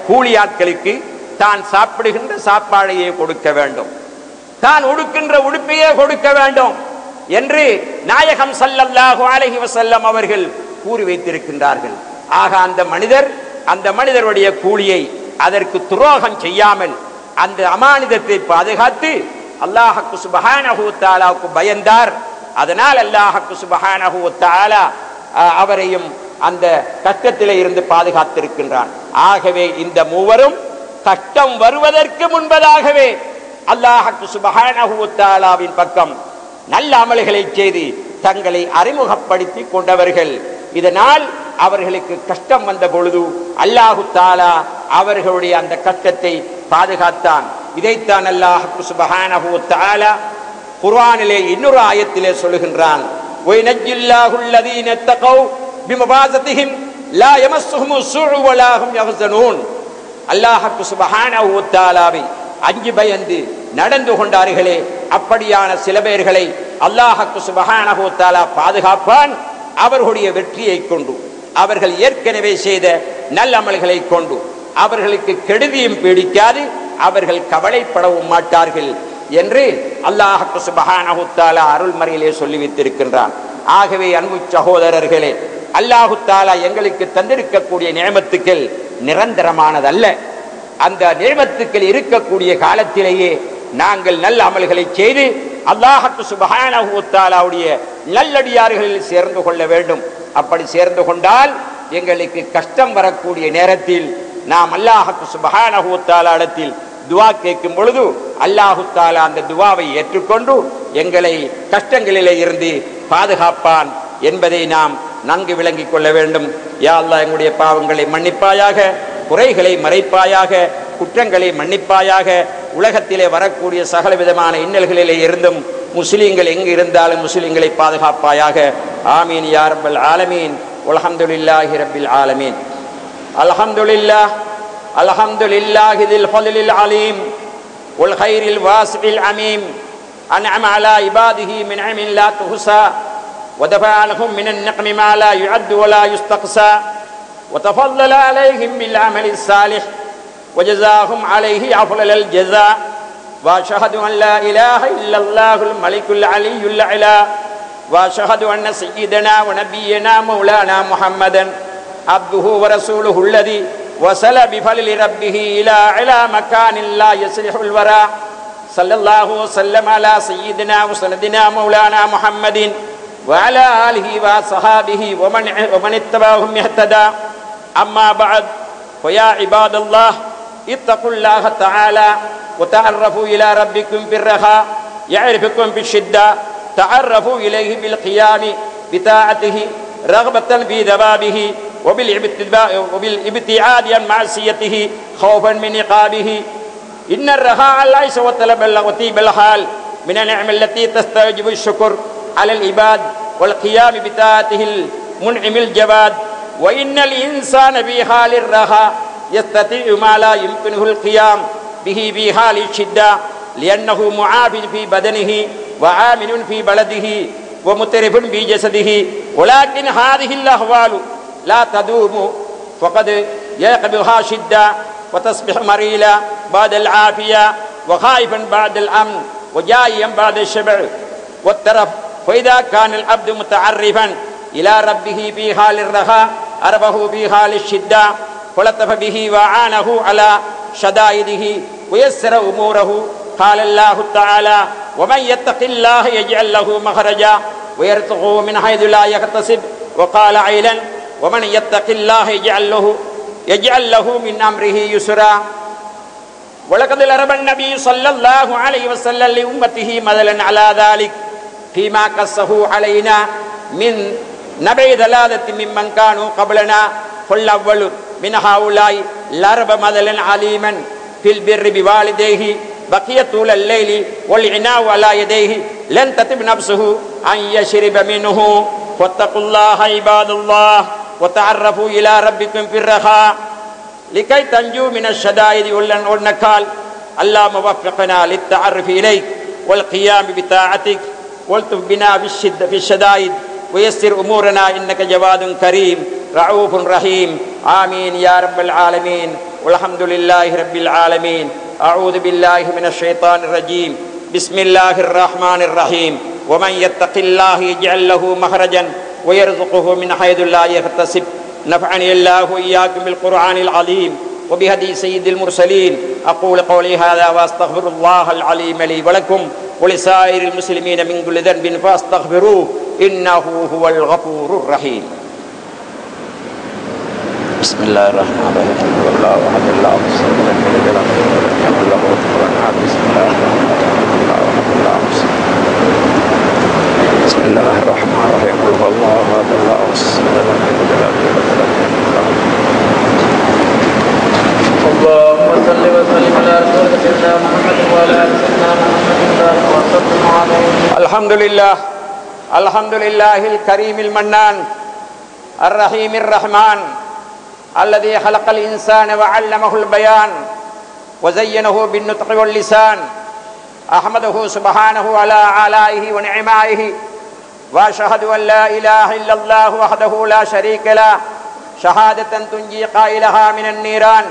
கூலி ஆட்களுக்கு தான் சாப்பிடுகின்ற சாப்பாடையே கொடுக்க வேண்டும், தான் உடுக்கின்ற உடுப்பையே கொடுக்க வேண்டும் என்று நாயகம் ஸல்லல்லாஹு அலைஹி வஸல்லம் அவர்கள் கூறி வைத்திருக்கின்றார்கள். ஆக அந்த மனிதருடைய கூலியை அதற்கு துரோகம் செய்யாமல் அந்த அமானிதத்தை பாதுகாத்து அல்லாஹ் சுப்ஹானஹு வ தஆலாவுக்கு பயந்தார். அதனால் அல்லாஹ் சுப்ஹானஹு வ தஆலா அவரையும் அந்த கஷ்டத்திலே இருந்து பாதுகாத்திருக்கின்றான். ஆகவே இந்த மூவரும் கஷ்டம் வருவதற்கு முன்பதாகவே அல்லாஹ் சுப்ஹானஹு வ தஆலாவின் பக்கம் நல்ல அமல்களை செய்து தங்களை அறிமுகப்படுத்தி கொண்டவர்கள். இதனால் அவர்களுக்கு கஷ்டம் வந்த பொழுது அல்லாஹு தஆலா அவர்களுடைய அந்த கஷ்டத்தை பாதுகாத்தான். இதைத்தான் அல்லாஹ் சுப்ஹானஹு வ தஆலா குர்ஆனிலே இன்னொரு ஆயத்திலே சொல்லுகின்றான், வயனஜில்லாஹுல் லதீன தகவ் பிமபாஸதிஹிம் லா யமஸ்ஸுஹும் ஸூஉ வலா ஹும் யஹ்ஸனூன். அல்லாஹ் சுப்ஹானஹு வ தஆலாவை அஞ்சி பயந்து நடந்து கொண்டார்களே, அப்படியான சில பேர்களை அல்லாஹ் சுப்ஹானஹு வ தஆலா பாதுகாப்பான். அவர்களுடைய வெற்றியை கொண்டு, அவர்கள் ஏற்கனவே செய்த நல்லமல்களை கொண்டு அவர்களுக்கு கெடுதியும் பிடிக்காது, அவர்கள் கவலைப்படவும் மாட்டார்கள் என்று அல்லாஹ் சுப்ஹானஹு வ தஆலா அருள்மறையிலே சொல்லி வைத்திருக்கின்றான். ஆகவே அன்பு சகோதரர்களே, அல்லாஹு தஆலா எங்களுக்கு தந்திருக்கக்கூடிய நியமத்துக்கள் நிரந்தரமானதல்ல. அந்த நியமத்துக்கள் இருக்கக்கூடிய காலத்திலேயே நாங்கள் நல்ல அமல்களை செய்து அல்லாஹ் சுப்ஹானஹு வ தஆலாவுடைய நல்லடியார்களில் சேர்ந்து கொள்ள வேண்டும். அப்படி சேர்ந்து கொண்டால் எங்களுக்கு கஷ்டம் வரக்கூடிய நேரத்தில் நாம் அல்லாஹ் சுப்ஹானஹு வ தஆலா இடத்தில் துஆ கேட்கும் பொழுது அல்லாஹு தஆலா அந்த துஆவை ஏற்றுக்கொண்டு எங்களை கஷ்டங்களிலே இருந்து பாதுகாப்பான் என்பதை நாம் நன்கு விளங்கிக் கொள்ள வேண்டும். யா அல்லாஹ், எங்களுடைய பாவங்களை மன்னிப்பாயாக, குறைகளை மறைப்பாயாக, குற்றங்களை மன்னிப்பாயாக. உலகத்திலே வரக்கூடிய சகல விதமான இன்னல்களிலே இருந்தும் முஸ்லிம்கள் எங்கு இருந்தாலும் முஸ்லிம்களை பாதுகாப்பாயாக. ஆமீன் யா ரப்பல் ஆலமீன். வல்ஹம்துலில்லாஹி ரப்பில் ஆலமீன். அல்ஹம்துலில்லாஹ் அல்ஹம்துலில்லாஹி தில் ஃபضலில் அலீம் வல் கைரில் வாஸில் அமீம். அன்அம அலா இபாதிஹி மின் நிஅமின் லா துஹ்ஸா ودفع عنهم من النقم ما لا يعد ولا يستقصى وتفضل عليهم بالعمل الصالح وجزاهم عليه أفضل الجزاء. وأشهد أن لا إله إلا الله الملك العلي الأعلى وأشهد أن سيدنا ونبينا مولانا محمدا عبده ورسوله الذي وصل بفضل ربه إلى أعلى مكان لا يصلح الورى. صلى الله وسلم على سيدنا وسندنا مولانا محمد وعلى آله وصحابه ومن اتبعهم اهتدى. أما بعد، فيا عباد الله اتقوا الله تعالى وتعرفوا إلى ربكم بالرخاء يعرفكم بالشدة. تعرفوا إليه بالقيام بطاعته رغبة في ثوابه وبالابتعاد عن معصيته خوفا من عقابه. إن الرخاء العيش وطلب وطيب الحال من النعم التي تستوجب الشكر على العباد والقيام بطاعته المنعم الجواد. وإن الإنسان في حال الرخاء يستطيع ما لا يمكنه القيام به في حال الشدة، لأنه معاف في بدنه وعامل في بلده ومترف في جسده. ولكن هذه الأحوال لا تدوم، فقد يقبلها شدة وتصبح مريلا بعد العافية وخائفا بعد الأمن وجائيا بعد الشبع والترف. فإذا كان العبد متعرفا إلى ربه في حال الرخاء عرفه في حال الشدة فلطف به وعانه على شدائده ويسر أموره. قال الله تعالى: ومن يتق الله يجعل له مخرجا ويرزقه من حيث لا يحتسب. وقال عيلا: ومن يتق الله يجعل له من أمره يسرا. ولقد ضرب النبي صلى الله عليه وسلم لأمته مثلا على ذلك فيما قصه علينا من نبع ضلالة ممن كانوا قبلنا. فالأول من هؤلاء ضرب مثلا عليما في البر بوالديه بقي طول الليل والعناء على يديه لن تتب نفسه أن يشرب منه. فاتقوا الله عباد الله وتعرفوا إلى ربكم في الرخاء لكي تنجوا من الشدائد والنكال. اللهم وفقنا للتعرف إليك والقيام بطاعتك والطف بنا في الشدائد ويسر أمورنا إنك جواد كريم رعوف رحيم. آمين يا رب العالمين. والحمد لله رب العالمين. أعوذ بالله من الشيطان الرجيم. بسم الله الرحمن الرحيم. ومن يتق الله يجعل له مخرجا ويرزقه من حيث لا يحتسب. نفعني الله وإياكم بالقرآن العظيم وبهدي سيد المرسلين. أقول قولي هذا وأستغفر الله العليم لي ولكم ولسائر المسلمين من كل ذنب فاستغفروه إنه هو الغفور الرحيم. بسم الله الرحمن الرحيم. الله أحد الله الصمد لم يلد ولم يولد له كفوا أحد. بسم الله الرحمن الرحيم. الله أحد الله الصمد. بسم الله الرحمن الرحيم. قل هو الله أحد الله الصمد لم يلد ولم يولد ولم يكن له اللهم صل وسلم على رسولك سيدنا محمد وعلى آل سيدنا محمد وسلم عليه الحمد لله الكريم المنان الرحيم الرحمن الذي خلق الإنسان وعلمه البيان وزينه بالنطق واللسان أحمده سبحانه على آلائه ونعمائه وأشهد أن لا إله إلا الله وحده لا شريك له شهادة تنجي قائلها من النيران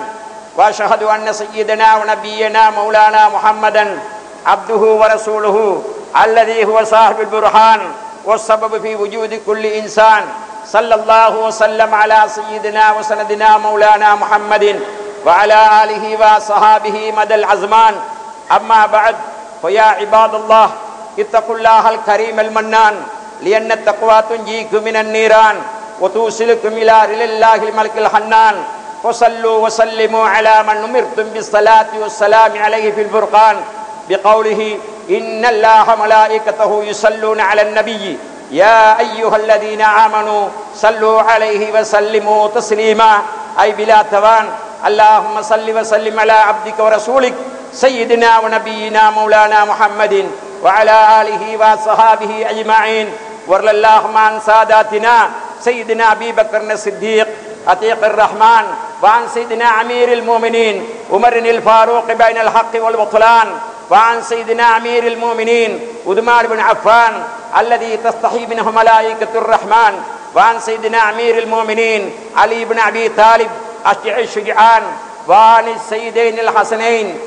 وأشهد أن سيدنا ونبينا مولانا محمدا عبده ورسوله الذي هو صاحب البرهان والسبب في وجود كل إنسان صلى الله وسلم على سيدنا وسندنا مولانا محمد وعلى آله وصحابه مدى الأزمان أما بعد فيا عباد الله اتقوا الله الكريم المنان لأن التقوى تنجيكم من النيران وتوصلكم إلى الله الملك الحنان فصلوا وسلموا على من أمرتم بالصلاة والسلام عليه في الفرقان بقوله إن الله ملائكته يصلون على النبي يا أيها الذين آمنوا صلوا عليه وسلموا تسليما أي بلا توان اللهم صل وسلم على عبدك ورسولك سيدنا ونبينا مولانا محمد وعلى آله وصحابه أجمعين وارض اللهم عن ساداتنا سيدنا أبي بكر الصديق عتيق الرحمن وعن سيدنا أمير المؤمنين عمر الفاروق بين الحق والبطلان وعن سيدنا أمير المؤمنين عثمان بن عفان الذي تستحي منه ملائكة الرحمن وعن سيدنا أمير المؤمنين علي بن أبي طالب أشجع الشجعان وعن السيدين الحسنين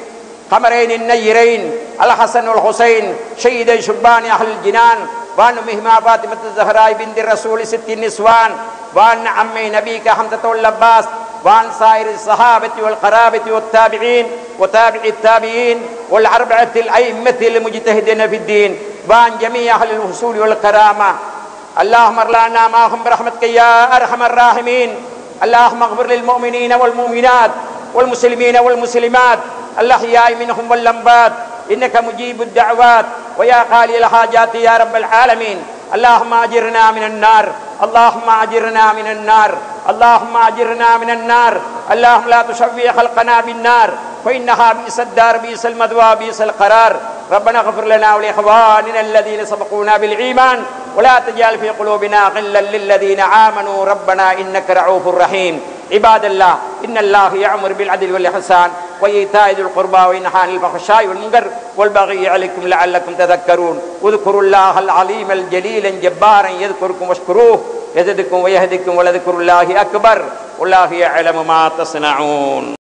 قمرين النيرين الحسن والحسين شهيدي شبان أهل الجنان وعن أمهما فاطمة الزهراء بنت الرسول ست النسوان وعن عمي نبيك حمزة العباس وعن سائر الصحابة والقرابة والتابعين وتابع التابعين والأربعة الأئمة المجتهدين في الدين وعن جميع أهل الوصول والكرامة اللهم ارحمنا معهم برحمتك يا أرحم الراحمين اللهم اغفر للمؤمنين والمؤمنات والمسلمين والمسلمات الأحياء منهم والأموات إنك مجيب الدعوات ويا قاضي الحاجات يا رب العالمين اللهم أجرنا من النار اللهم أجرنا من النار اللهم أجرنا من النار اللهم لا تشوي خلقنا بالنار فإنها بئس الدار بئس المثوى بئس القرار ربنا اغفر لنا ولإخواننا الذين سبقونا بالإيمان ولا تجعل في قلوبنا غلا للذين آمنوا ربنا إنك رؤوف رحيم عباد الله إن الله يأمر بالعدل والإحسان وإيتاء ذي القربى وينهى عن الفحشاء والمنكر والبغي يعظكم لعلكم تذكرون اذكروا الله العليم الجليل الجبار يذكركم واشكروه يزدكم ويهدكم ولذكر الله أكبر والله يعلم ما تصنعون.